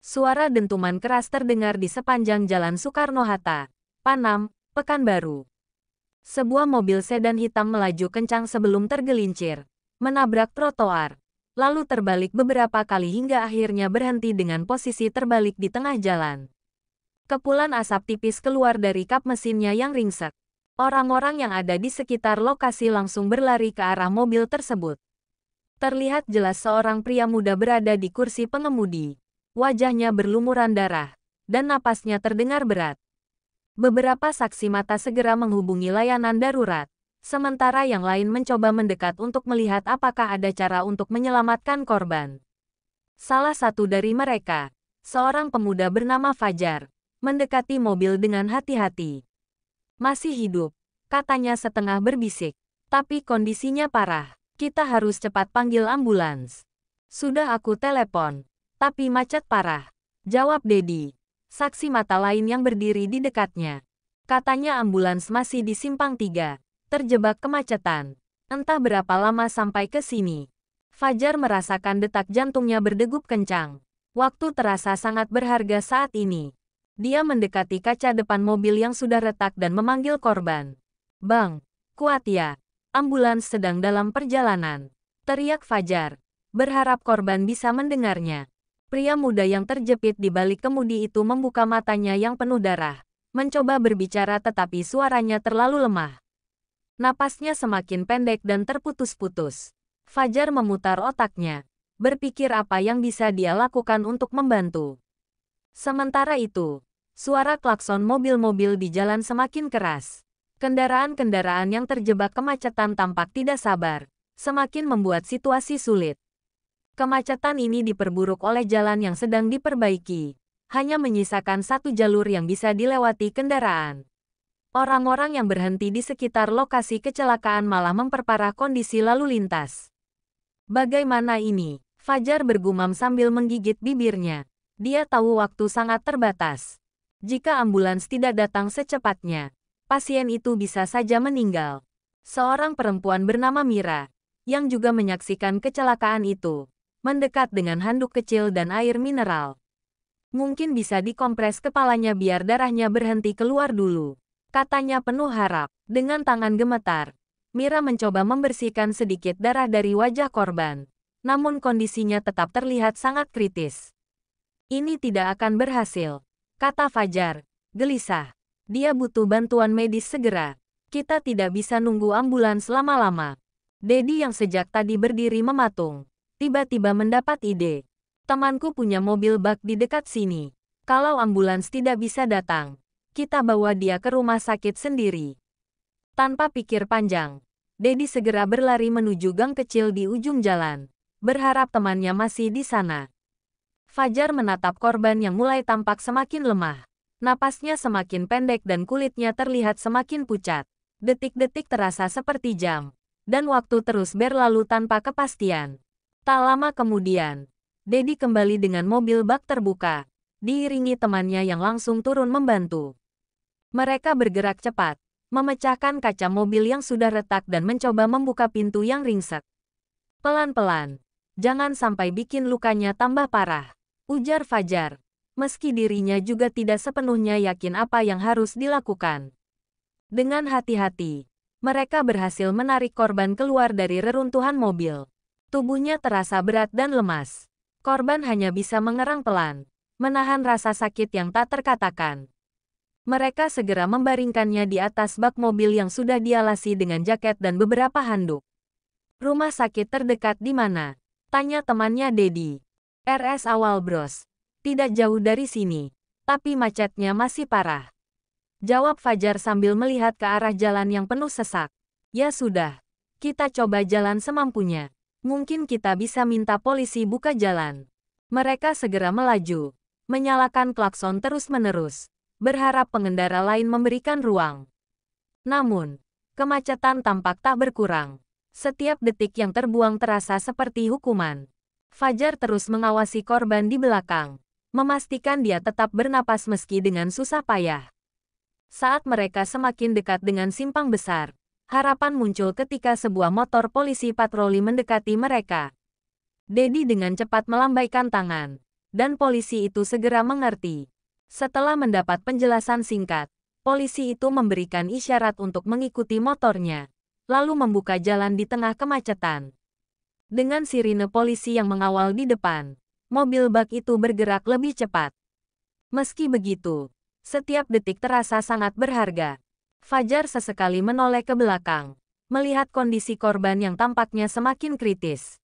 Suara dentuman keras terdengar di sepanjang Jalan Soekarno-Hatta, Panam, Pekanbaru. Sebuah mobil sedan hitam melaju kencang sebelum tergelincir, menabrak trotoar, lalu terbalik beberapa kali hingga akhirnya berhenti dengan posisi terbalik di tengah jalan. Kepulan asap tipis keluar dari kap mesinnya yang ringsek. Orang-orang yang ada di sekitar lokasi langsung berlari ke arah mobil tersebut. Terlihat jelas seorang pria muda berada di kursi pengemudi. Wajahnya berlumuran darah, dan napasnya terdengar berat. Beberapa saksi mata segera menghubungi layanan darurat, sementara yang lain mencoba mendekat untuk melihat apakah ada cara untuk menyelamatkan korban. Salah satu dari mereka, seorang pemuda bernama Fajar, mendekati mobil dengan hati-hati. "Masih hidup," katanya setengah berbisik, "tapi kondisinya parah. Kita harus cepat panggil ambulans." "Sudah aku telepon. Tapi macet parah," jawab Dedi, saksi mata lain yang berdiri di dekatnya. "Katanya ambulans masih di Simpang 3, terjebak kemacetan. Entah berapa lama sampai ke sini." Fajar merasakan detak jantungnya berdegup kencang. Waktu terasa sangat berharga saat ini. Dia mendekati kaca depan mobil yang sudah retak dan memanggil korban. "Bang, kuat ya. Ambulans sedang dalam perjalanan," teriak Fajar, berharap korban bisa mendengarnya. Pria muda yang terjepit di balik kemudi itu membuka matanya yang penuh darah, mencoba berbicara tetapi suaranya terlalu lemah. Napasnya semakin pendek dan terputus-putus. Fajar memutar otaknya, berpikir apa yang bisa dia lakukan untuk membantu. Sementara itu, suara klakson mobil-mobil di jalan semakin keras. Kendaraan-kendaraan yang terjebak kemacetan tampak tidak sabar, semakin membuat situasi sulit. Kemacetan ini diperburuk oleh jalan yang sedang diperbaiki. Hanya menyisakan satu jalur yang bisa dilewati kendaraan. Orang-orang yang berhenti di sekitar lokasi kecelakaan malah memperparah kondisi lalu lintas. "Bagaimana ini?" Fajar bergumam sambil menggigit bibirnya. Dia tahu waktu sangat terbatas. Jika ambulans tidak datang secepatnya, pasien itu bisa saja meninggal. Seorang perempuan bernama Mira, yang juga menyaksikan kecelakaan itu, mendekat dengan handuk kecil dan air mineral. "Mungkin bisa dikompres kepalanya biar darahnya berhenti keluar dulu," katanya penuh harap. Dengan tangan gemetar, Mira mencoba membersihkan sedikit darah dari wajah korban. Namun kondisinya tetap terlihat sangat kritis. "Ini tidak akan berhasil," kata Fajar, gelisah. "Dia butuh bantuan medis segera. Kita tidak bisa nunggu ambulans lama-lama." Dedi yang sejak tadi berdiri mematung, tiba-tiba mendapat ide. "Temanku punya mobil bak di dekat sini. Kalau ambulans tidak bisa datang, kita bawa dia ke rumah sakit sendiri." Tanpa pikir panjang, Dedi segera berlari menuju gang kecil di ujung jalan, berharap temannya masih di sana. Fajar menatap korban yang mulai tampak semakin lemah. Napasnya semakin pendek dan kulitnya terlihat semakin pucat. Detik-detik terasa seperti jam, dan waktu terus berlalu tanpa kepastian. Tak lama kemudian, Dedi kembali dengan mobil bak terbuka, diiringi temannya yang langsung turun membantu. Mereka bergerak cepat, memecahkan kaca mobil yang sudah retak dan mencoba membuka pintu yang ringsek. "Pelan-pelan, jangan sampai bikin lukanya tambah parah," ujar Fajar, meski dirinya juga tidak sepenuhnya yakin apa yang harus dilakukan. Dengan hati-hati, mereka berhasil menarik korban keluar dari reruntuhan mobil. Tubuhnya terasa berat dan lemas. Korban hanya bisa mengerang pelan, menahan rasa sakit yang tak terkatakan. Mereka segera membaringkannya di atas bak mobil yang sudah dialasi dengan jaket dan beberapa handuk. "Rumah sakit terdekat di mana?" tanya temannya Dedi. "RS Awal Bros. Tidak jauh dari sini, tapi macetnya masih parah," jawab Fajar sambil melihat ke arah jalan yang penuh sesak. "Ya sudah, kita coba jalan semampunya. Mungkin kita bisa minta polisi buka jalan." Mereka segera melaju, menyalakan klakson terus-menerus, berharap pengendara lain memberikan ruang. Namun, kemacetan tampak tak berkurang. Setiap detik yang terbuang terasa seperti hukuman. Fajar terus mengawasi korban di belakang, memastikan dia tetap bernapas meski dengan susah payah. Saat mereka semakin dekat dengan simpang besar, harapan muncul ketika sebuah motor polisi patroli mendekati mereka. Dedi dengan cepat melambaikan tangan, dan polisi itu segera mengerti. Setelah mendapat penjelasan singkat, polisi itu memberikan isyarat untuk mengikuti motornya, lalu membuka jalan di tengah kemacetan. Dengan sirine polisi yang mengawal di depan, mobil bak itu bergerak lebih cepat. Meski begitu, setiap detik terasa sangat berharga. Fajar sesekali menoleh ke belakang, melihat kondisi korban yang tampaknya semakin kritis.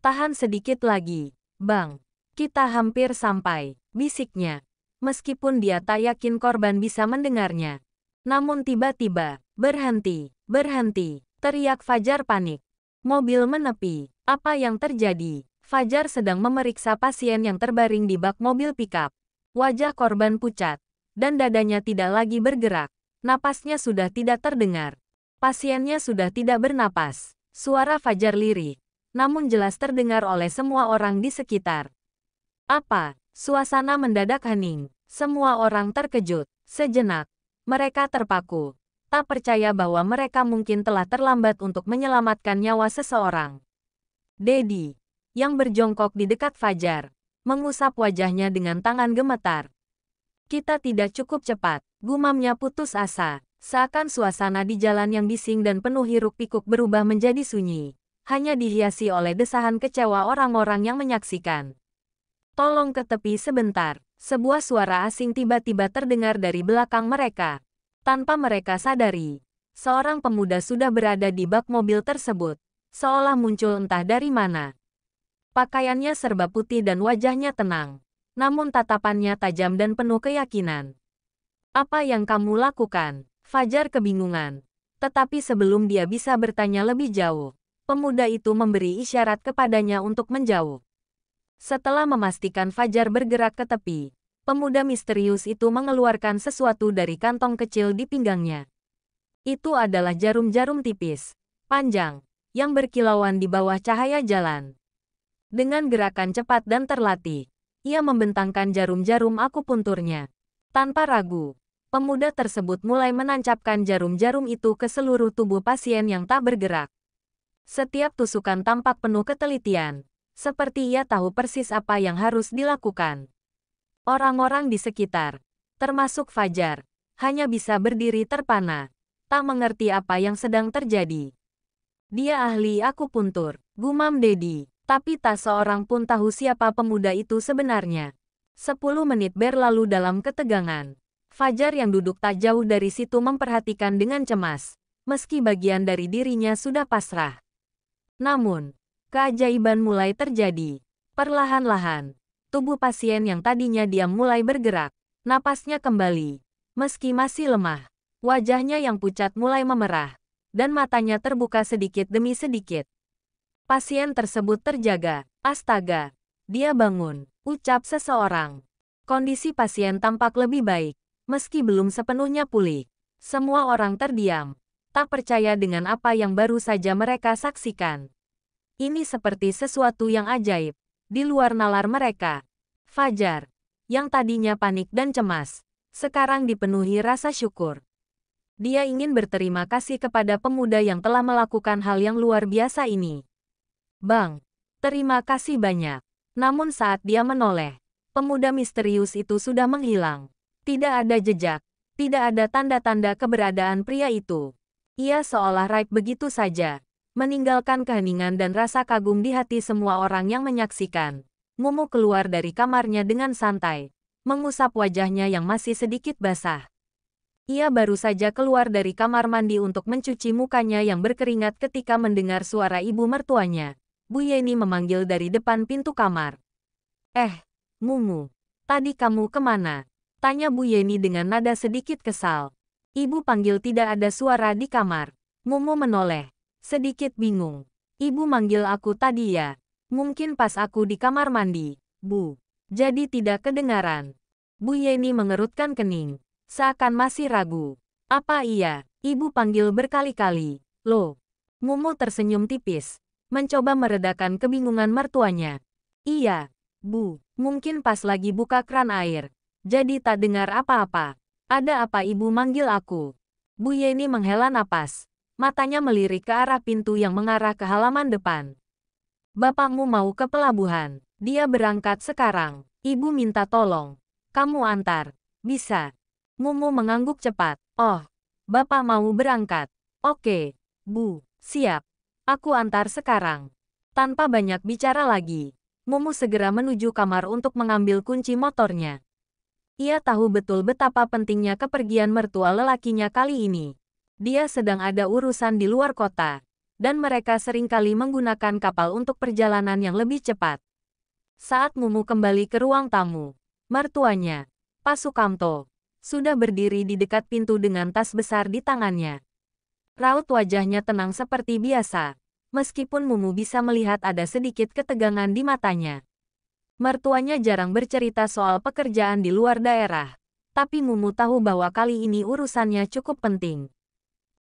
Tahan sedikit lagi, Bang. Kita hampir sampai, bisiknya. Meskipun dia tak yakin korban bisa mendengarnya. Namun tiba-tiba, berhenti, teriak Fajar panik. Mobil menepi. Apa yang terjadi? Fajar sedang memeriksa pasien yang terbaring di bak mobil pickup. Wajah korban pucat, dan dadanya tidak lagi bergerak. Napasnya sudah tidak terdengar. Pasiennya sudah tidak bernapas. Suara Fajar lirih, namun jelas terdengar oleh semua orang di sekitar. Apa? Suasana mendadak hening. Semua orang terkejut. Sejenak, mereka terpaku. Tak percaya bahwa mereka mungkin telah terlambat untuk menyelamatkan nyawa seseorang. Dedi, yang berjongkok di dekat Fajar, mengusap wajahnya dengan tangan gemetar. Kita tidak cukup cepat, gumamnya putus asa. Seakan suasana di jalan yang bising dan penuh hiruk-pikuk berubah menjadi sunyi. Hanya dihiasi oleh desahan kecewa orang-orang yang menyaksikan. Tolong ke tepi sebentar. Sebuah suara asing tiba-tiba terdengar dari belakang mereka. Tanpa mereka sadari, seorang pemuda sudah berada di bak mobil tersebut, seolah muncul entah dari mana. Pakaiannya serba putih dan wajahnya tenang, namun tatapannya tajam dan penuh keyakinan. Apa yang kamu lakukan? Fajar kebingungan. Tetapi sebelum dia bisa bertanya lebih jauh, pemuda itu memberi isyarat kepadanya untuk menjauh. Setelah memastikan Fajar bergerak ke tepi, pemuda misterius itu mengeluarkan sesuatu dari kantong kecil di pinggangnya. Itu adalah jarum-jarum tipis, panjang, yang berkilauan di bawah cahaya jalan. Dengan gerakan cepat dan terlatih, ia membentangkan jarum-jarum akupunturnya. Tanpa ragu, pemuda tersebut mulai menancapkan jarum-jarum itu ke seluruh tubuh pasien yang tak bergerak. Setiap tusukan tampak penuh ketelitian, seperti ia tahu persis apa yang harus dilakukan. Orang-orang di sekitar, termasuk Fajar, hanya bisa berdiri terpana, tak mengerti apa yang sedang terjadi. Dia ahli akupuntur, gumam Dedi, tapi tak seorang pun tahu siapa pemuda itu sebenarnya. 10 menit berlalu dalam ketegangan. Fajar yang duduk tak jauh dari situ memperhatikan dengan cemas, meski bagian dari dirinya sudah pasrah. Namun, keajaiban mulai terjadi. Perlahan-lahan, tubuh pasien yang tadinya diam mulai bergerak. Napasnya kembali. Meski masih lemah, wajahnya yang pucat mulai memerah, dan matanya terbuka sedikit demi sedikit. Pasien tersebut terjaga. Astaga, dia bangun, ucap seseorang. Kondisi pasien tampak lebih baik, meski belum sepenuhnya pulih. Semua orang terdiam, tak percaya dengan apa yang baru saja mereka saksikan. Ini seperti sesuatu yang ajaib, di luar nalar mereka. Fajar, yang tadinya panik dan cemas, sekarang dipenuhi rasa syukur. Dia ingin berterima kasih kepada pemuda yang telah melakukan hal yang luar biasa ini. Bang, terima kasih banyak. Namun saat dia menoleh, pemuda misterius itu sudah menghilang. Tidak ada jejak, tidak ada tanda-tanda keberadaan pria itu. Ia seolah raib begitu saja, meninggalkan keheningan dan rasa kagum di hati semua orang yang menyaksikan. Mumu keluar dari kamarnya dengan santai, mengusap wajahnya yang masih sedikit basah. Ia baru saja keluar dari kamar mandi untuk mencuci mukanya yang berkeringat ketika mendengar suara ibu mertuanya. Bu Yeni memanggil dari depan pintu kamar. Mumu, tadi kamu kemana? Tanya Bu Yeni dengan nada sedikit kesal. Ibu panggil tidak ada suara di kamar. Mumu menoleh, sedikit bingung. Ibu manggil aku tadi ya. Mungkin pas aku di kamar mandi, Bu. Jadi tidak kedengaran. Bu Yeni mengerutkan kening, seakan masih ragu. Apa iya? Ibu panggil berkali-kali. Loh. Mumu tersenyum tipis, mencoba meredakan kebingungan mertuanya. Iya, Bu. Mungkin pas lagi buka kran air. Jadi tak dengar apa-apa. Ada apa ibu manggil aku? Bu Yeni menghela napas. Matanya melirik ke arah pintu yang mengarah ke halaman depan. Bapakmu mau ke pelabuhan. Dia berangkat sekarang. Ibu minta tolong. Kamu antar. Bisa. Mumu mengangguk cepat. Oh, Bapak mau berangkat. Oke, Bu. Siap. Aku antar sekarang. Tanpa banyak bicara lagi, Mumu segera menuju kamar untuk mengambil kunci motornya. Ia tahu betul betapa pentingnya kepergian mertua lelakinya kali ini. Dia sedang ada urusan di luar kota, dan mereka seringkali menggunakan kapal untuk perjalanan yang lebih cepat. Saat Mumu kembali ke ruang tamu, mertuanya, Pak Sukamto, sudah berdiri di dekat pintu dengan tas besar di tangannya. Raut wajahnya tenang seperti biasa, meskipun Mumu bisa melihat ada sedikit ketegangan di matanya. Mertuanya jarang bercerita soal pekerjaan di luar daerah, tapi Mumu tahu bahwa kali ini urusannya cukup penting.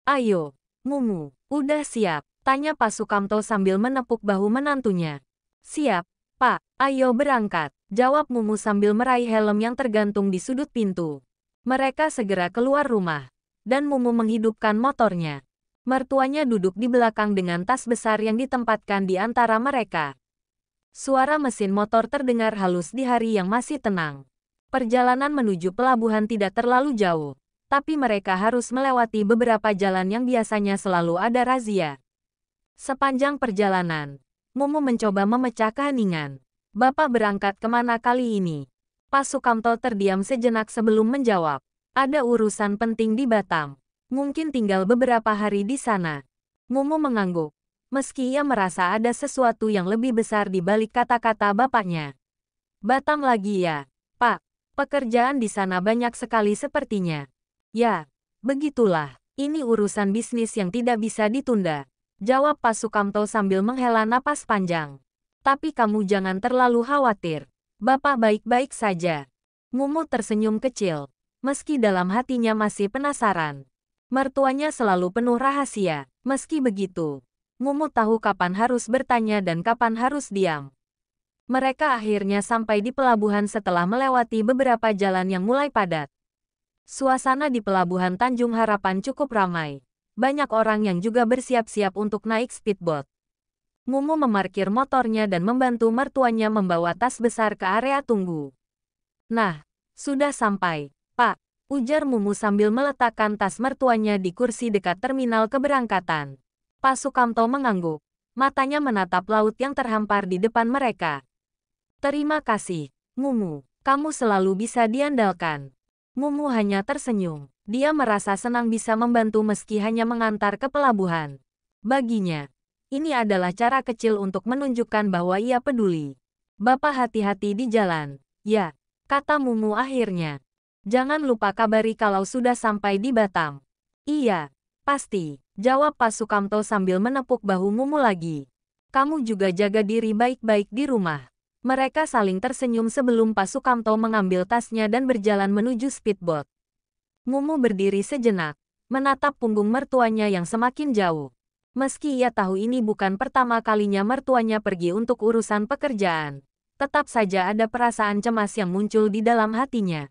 Ayo, Mumu, udah siap? Tanya Pak Sukamto sambil menepuk bahu menantunya. Siap, Pak, ayo berangkat, jawab Mumu sambil meraih helm yang tergantung di sudut pintu. Mereka segera keluar rumah, dan Mumu menghidupkan motornya. Mertuanya duduk di belakang dengan tas besar yang ditempatkan di antara mereka. Suara mesin motor terdengar halus di hari yang masih tenang. Perjalanan menuju pelabuhan tidak terlalu jauh, tapi mereka harus melewati beberapa jalan yang biasanya selalu ada razia. Sepanjang perjalanan, Mumu mencoba memecah keheningan. Bapak berangkat kemana kali ini? Pak Sukamto terdiam sejenak sebelum menjawab. Ada urusan penting di Batam. Mungkin tinggal beberapa hari di sana. Mumu mengangguk, meski ia merasa ada sesuatu yang lebih besar di balik kata-kata bapaknya. Batam lagi ya, Pak. Pekerjaan di sana banyak sekali sepertinya. Ya, begitulah. Ini urusan bisnis yang tidak bisa ditunda. Jawab Pak Sukamto sambil menghela napas panjang. Tapi kamu jangan terlalu khawatir. Bapak baik-baik saja. Mumu tersenyum kecil, meski dalam hatinya masih penasaran. Mertuanya selalu penuh rahasia. Meski begitu, Mumu tahu kapan harus bertanya dan kapan harus diam. Mereka akhirnya sampai di pelabuhan setelah melewati beberapa jalan yang mulai padat. Suasana di pelabuhan Tanjung Harapan cukup ramai. Banyak orang yang juga bersiap-siap untuk naik speedboat. Mumu memarkir motornya dan membantu mertuanya membawa tas besar ke area tunggu. Nah, sudah sampai, Pak, ujar Mumu sambil meletakkan tas mertuanya di kursi dekat terminal keberangkatan. Pak Sukamto mengangguk, matanya menatap laut yang terhampar di depan mereka. Terima kasih, Mumu, kamu selalu bisa diandalkan. Mumu hanya tersenyum. Dia merasa senang bisa membantu meski hanya mengantar ke pelabuhan. Baginya, ini adalah cara kecil untuk menunjukkan bahwa ia peduli. Bapak hati-hati di jalan. Ya, kata Mumu akhirnya. Jangan lupa kabari kalau sudah sampai di Batam. Iya, pasti, jawab Pak Sukamto sambil menepuk bahu Mumu lagi. Kamu juga jaga diri baik-baik di rumah. Mereka saling tersenyum sebelum Pak Sukamto mengambil tasnya dan berjalan menuju speedboat. Mumu berdiri sejenak, menatap punggung mertuanya yang semakin jauh. Meski ia tahu ini bukan pertama kalinya mertuanya pergi untuk urusan pekerjaan, tetap saja ada perasaan cemas yang muncul di dalam hatinya.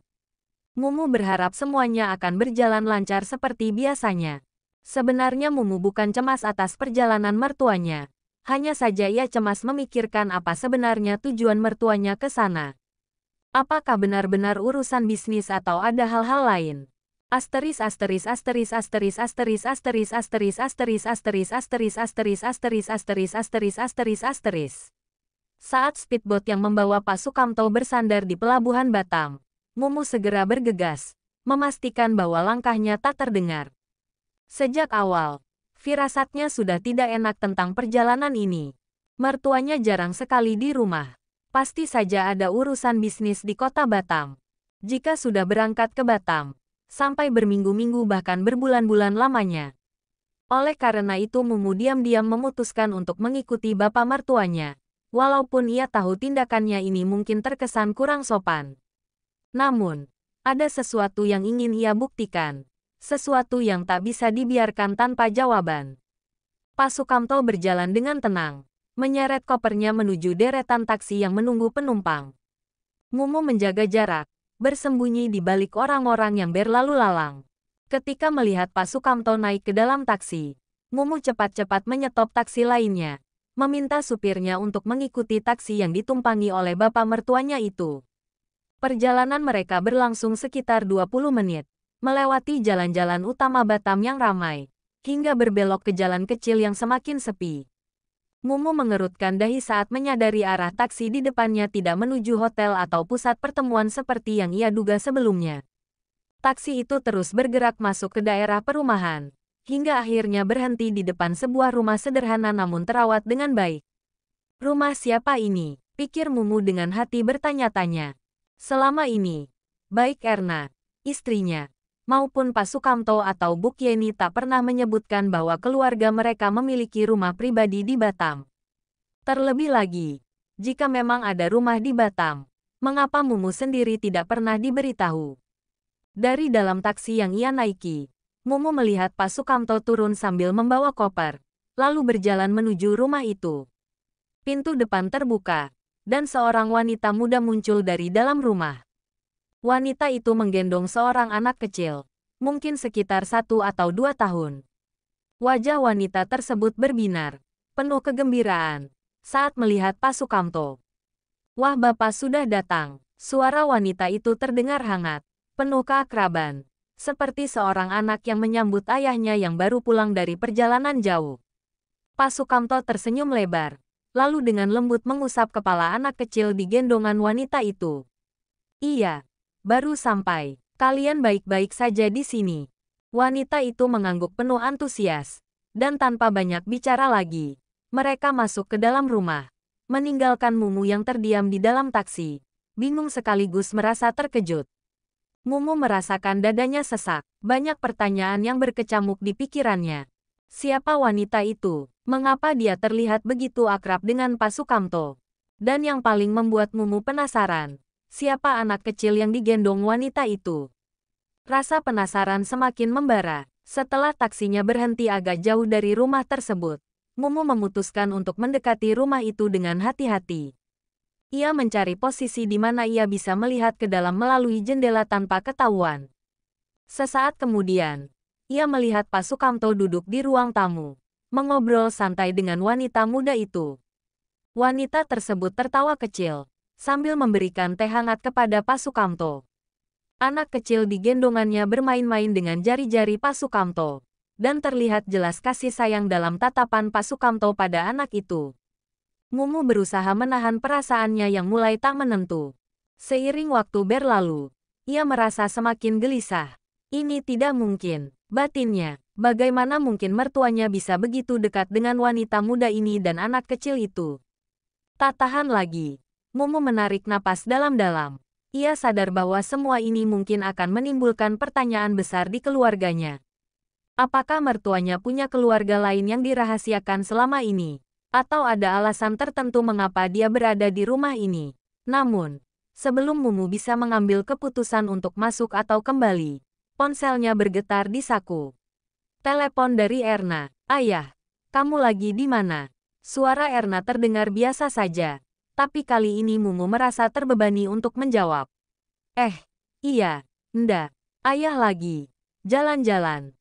Mumu berharap semuanya akan berjalan lancar seperti biasanya. Sebenarnya Mumu bukan cemas atas perjalanan mertuanya. Hanya saja ia cemas memikirkan apa sebenarnya tujuan mertuanya ke sana. Apakah benar-benar urusan bisnis atau ada hal-hal lain? Asteris asteris asteris asteris asteris asteris asteris asteris asteris asteris asteris asteris asteris asteris asteris asteris. Saat speedboat yang membawa Pak Sukamto bersandar di pelabuhan Batam, Mumu segera bergegas, memastikan bahwa langkahnya tak terdengar. Sejak awal, firasatnya sudah tidak enak tentang perjalanan ini. Mertuanya jarang sekali di rumah. Pasti saja ada urusan bisnis di kota Batam. Jika sudah berangkat ke Batam, sampai berminggu-minggu bahkan berbulan-bulan lamanya. Oleh karena itu Mumu diam-diam memutuskan untuk mengikuti bapak mertuanya, walaupun ia tahu tindakannya ini mungkin terkesan kurang sopan. Namun, ada sesuatu yang ingin ia buktikan, sesuatu yang tak bisa dibiarkan tanpa jawaban. Pak Sukamto berjalan dengan tenang, menyeret kopernya menuju deretan taksi yang menunggu penumpang. Mumu menjaga jarak, bersembunyi di balik orang-orang yang berlalu lalang. Ketika melihat Pak Sukamto naik ke dalam taksi, Mumu cepat-cepat menyetop taksi lainnya, meminta supirnya untuk mengikuti taksi yang ditumpangi oleh bapak mertuanya itu. Perjalanan mereka berlangsung sekitar 20 menit, melewati jalan-jalan utama Batam yang ramai, hingga berbelok ke jalan kecil yang semakin sepi. Mumu mengerutkan dahi saat menyadari arah taksi di depannya tidak menuju hotel atau pusat pertemuan seperti yang ia duga sebelumnya. Taksi itu terus bergerak masuk ke daerah perumahan, hingga akhirnya berhenti di depan sebuah rumah sederhana namun terawat dengan baik. Rumah siapa ini? Pikir Mumu dengan hati bertanya-tanya. Selama ini, baik Erna, istrinya, maupun Pak Sukamto atau Buk Yeni tak pernah menyebutkan bahwa keluarga mereka memiliki rumah pribadi di Batam. Terlebih lagi, jika memang ada rumah di Batam, mengapa Mumu sendiri tidak pernah diberitahu? Dari dalam taksi yang ia naiki, Mumu melihat Pak Sukamto turun sambil membawa koper, lalu berjalan menuju rumah itu. Pintu depan terbuka, dan seorang wanita muda muncul dari dalam rumah. Wanita itu menggendong seorang anak kecil, mungkin sekitar 1 atau 2 tahun. Wajah wanita tersebut berbinar, penuh kegembiraan, saat melihat Pak Sukamto. "Wah, Bapak sudah datang." Suara wanita itu terdengar hangat, penuh keakraban, seperti seorang anak yang menyambut ayahnya yang baru pulang dari perjalanan jauh. Pak Sukamto tersenyum lebar, lalu dengan lembut mengusap kepala anak kecil di gendongan wanita itu. "Iya. Baru sampai. Kalian baik-baik saja di sini." Wanita itu mengangguk penuh antusias. Dan tanpa banyak bicara lagi, mereka masuk ke dalam rumah, meninggalkan Mumu yang terdiam di dalam taksi, bingung sekaligus merasa terkejut. Mumu merasakan dadanya sesak, banyak pertanyaan yang berkecamuk di pikirannya. Siapa wanita itu? Mengapa dia terlihat begitu akrab dengan Pak Sukamto? Dan yang paling membuat Mumu penasaran, siapa anak kecil yang digendong wanita itu? Rasa penasaran semakin membara. Setelah taksinya berhenti agak jauh dari rumah tersebut, Mumu memutuskan untuk mendekati rumah itu dengan hati-hati. Ia mencari posisi di mana ia bisa melihat ke dalam melalui jendela tanpa ketahuan. Sesaat kemudian, ia melihat Pak Sukamto duduk di ruang tamu, mengobrol santai dengan wanita muda itu. Wanita tersebut tertawa kecil, sambil memberikan teh hangat kepada Pak Sukamto. Anak kecil di gendongannya bermain-main dengan jari-jari Pak Sukamto, dan terlihat jelas kasih sayang dalam tatapan Pak Sukamto pada anak itu. Mumu berusaha menahan perasaannya yang mulai tak menentu. Seiring waktu berlalu, ia merasa semakin gelisah. Ini tidak mungkin, batinnya. Bagaimana mungkin mertuanya bisa begitu dekat dengan wanita muda ini dan anak kecil itu? Tak tahan lagi, Mumu menarik napas dalam-dalam. Ia sadar bahwa semua ini mungkin akan menimbulkan pertanyaan besar di keluarganya. Apakah mertuanya punya keluarga lain yang dirahasiakan selama ini? Atau ada alasan tertentu mengapa dia berada di rumah ini? Namun, sebelum Mumu bisa mengambil keputusan untuk masuk atau kembali, ponselnya bergetar di saku. Telepon dari Erna. "Ayah, kamu lagi di mana?" Suara Erna terdengar biasa saja. Tapi kali ini Mumu merasa terbebani untuk menjawab. Iya, Nda. Ayah lagi jalan-jalan."